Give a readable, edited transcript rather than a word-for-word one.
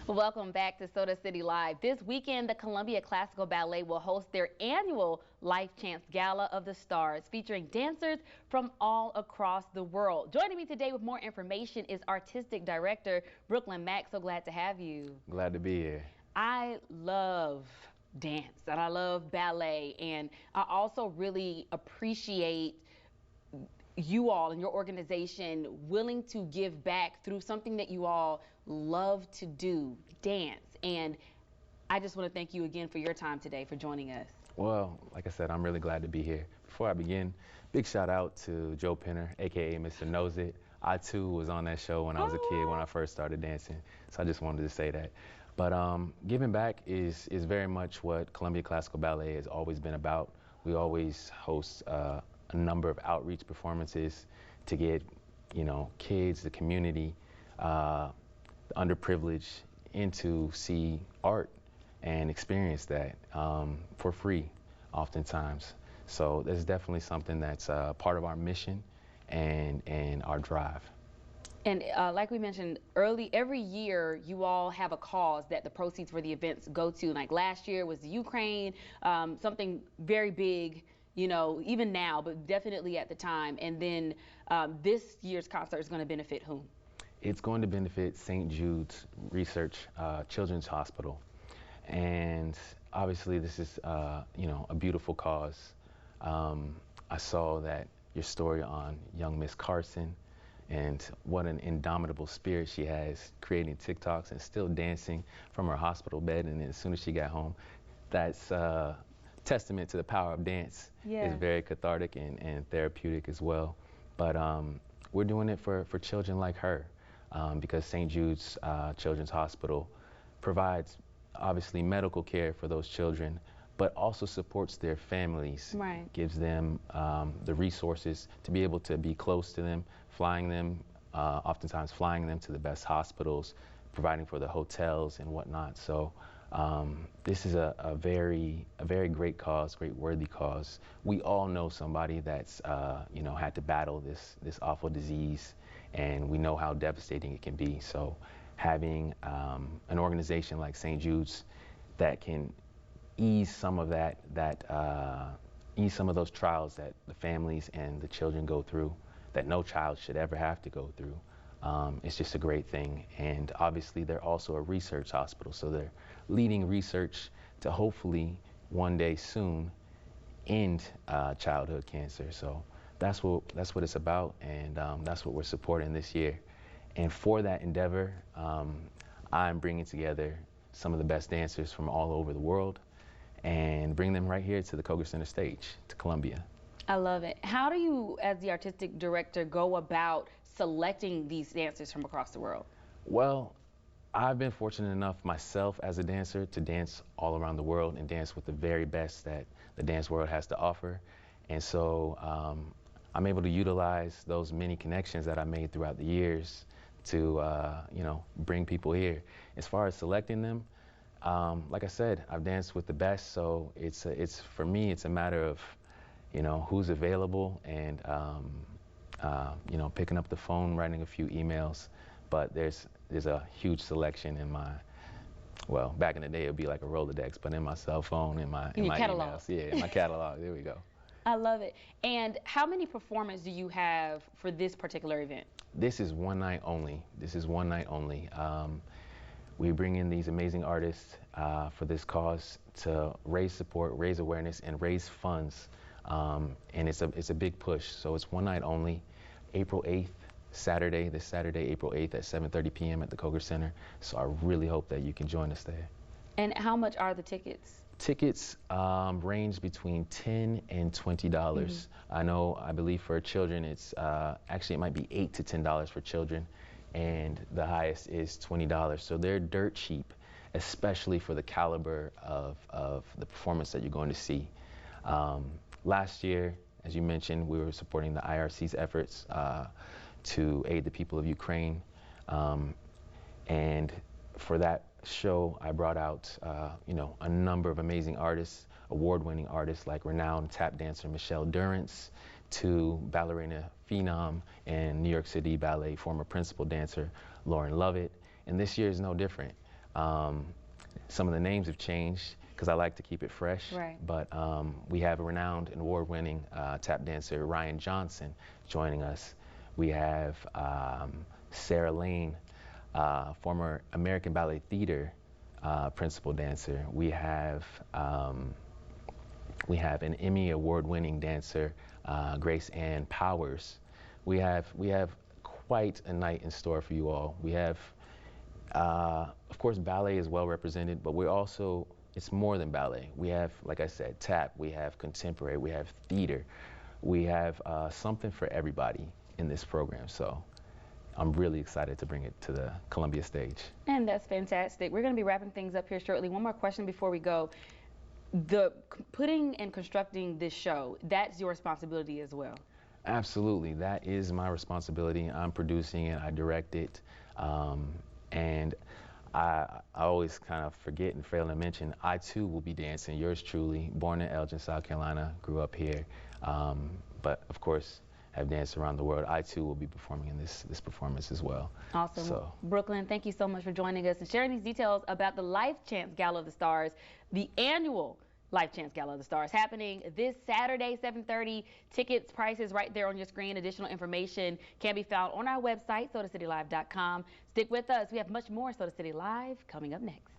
Welcome back to Soda City Live. This weekend, the Columbia Classical Ballet will host their annual LifeChance Gala of the Stars, featuring dancers from all across the world. Joining me today with more information is Artistic Director Brooklyn Mack. So glad to have you. Glad to be here. I love dance and I love ballet, and I also really appreciate you all and your organization willing to give back through something that you all love to do, dance. And I just want to thank you again for your time today, for joining us. Well, like I said, I'm really glad to be here. Before I begin, big shout out to Joe Penner, aka Mr. Knows It. I too was on that show when I was a kid, when I first started dancing. So I just wanted to say that. But giving back is very much what Columbia Classical Ballet has always been about. We always host a number of outreach performances to get, kids, the community, the underprivileged into see art and experience that for free oftentimes. So this is definitely something that's part of our mission and our drive. And like we mentioned early, every year you all have a cause that the proceeds for the events go to. Like last year was the Ukraine, something very big, even now, but definitely at the time. And then this year's concert is going to benefit whom? It's going to benefit St. Jude's Research Children's Hospital. And obviously this is, a beautiful cause. I saw that your story on young Miss Carson and what an indomitable spirit she has, creating TikToks and still dancing from her hospital bed. And then as soon as she got home, that's testament to the power of dance. Yeah. It's very cathartic and therapeutic as well. But we're doing it for children like her because St. Jude's Children's Hospital provides obviously medical care for those children, but also supports their families, right. Gives them the resources to be able to be close to them, flying them, oftentimes flying them to the best hospitals, providing for the hotels and whatnot. So this is a very great cause, great worthy cause. We all know somebody that's had to battle this awful disease, and we know how devastating it can be. So having an organization like St. Jude's that can ease some of ease some of those trials that the families and the children go through, that no child should ever have to go through. It's just a great thing. And obviously they're also a research hospital, so they're leading research to hopefully one day soon end childhood cancer. So that's what it's about, and that's what we're supporting this year. And for that endeavor, I'm bringing together some of the best dancers from all over the world and bring them right here to the Koger Center stage, to Columbia. I love it. How do you, as the artistic director, go about selecting these dancers from across the world? Well, I've been fortunate enough myself as a dancer to dance all around the world and dance with the very best that the dance world has to offer. And so I'm able to utilize those many connections that I made throughout the years to bring people here. As far as selecting them, like I said, I've danced with the best, so it's for me, it's a matter of who's available and picking up the phone, writing a few emails. But there's a huge selection in my, well, back in the day it would be like a Rolodex, but in my cell phone, in my catalog. Emails, yeah, in my catalog. There we go. I love it. And how many performances do you have for this particular event? This is one night only. This is one night only. We bring in these amazing artists for this cause to raise support, raise awareness, and raise funds. And it's a big push. So it's one night only, April 8th, this Saturday, April 8th at 7:30 p.m. at the Koger Center. So I really hope that you can join us there. And how much are the tickets? Tickets range between $10 and $20. I believe for children, it's actually it might be $8 to $10 for children, and the highest is $20. So they're dirt cheap, especially for the caliber of the performance that you're going to see. Last year, as you mentioned, we were supporting the IRC's efforts to aid the people of Ukraine, and for that show, I brought out, a number of amazing artists, award-winning artists like renowned tap dancer Michelle Durrance, to ballerina phenom and New York City Ballet former principal dancer Lauren Lovett. And this year is no different. Some of the names have changed because I like to keep it fresh. Right. But we have a renowned and award-winning tap dancer, Ryan Johnson, joining us. We have Sarah Lane, former American Ballet Theater principal dancer. We have an Emmy award-winning dancer, Grace Ann Powers. We have quite a night in store for you all. We have, of course, ballet is well represented, but we're also, it's more than ballet. We have, like I said, tap, we have contemporary, we have theater. We have something for everybody in this program. So I'm really excited to bring it to the Columbia stage. And that's fantastic. We're going to be wrapping things up here shortly. One more question before we go. Putting and constructing this show, that's your responsibility as well. Absolutely, that is my responsibility. I'm producing it, I direct it, and I always kind of forget and fail to mention, I too will be dancing. Yours truly, born in Elgin, South Carolina, grew up here, but of course have danced around the world. I too will be performing in this performance as well. Awesome. So, Brooklyn, thank you so much for joining us and sharing these details about the LifeChance Gala of the Stars, the annual LifeChance Gala of the Stars, happening this Saturday, 7:30. Tickets, prices right there on your screen. Additional information can be found on our website, SodaCityLive.com. Stick with us. We have much more Soda City Live coming up next.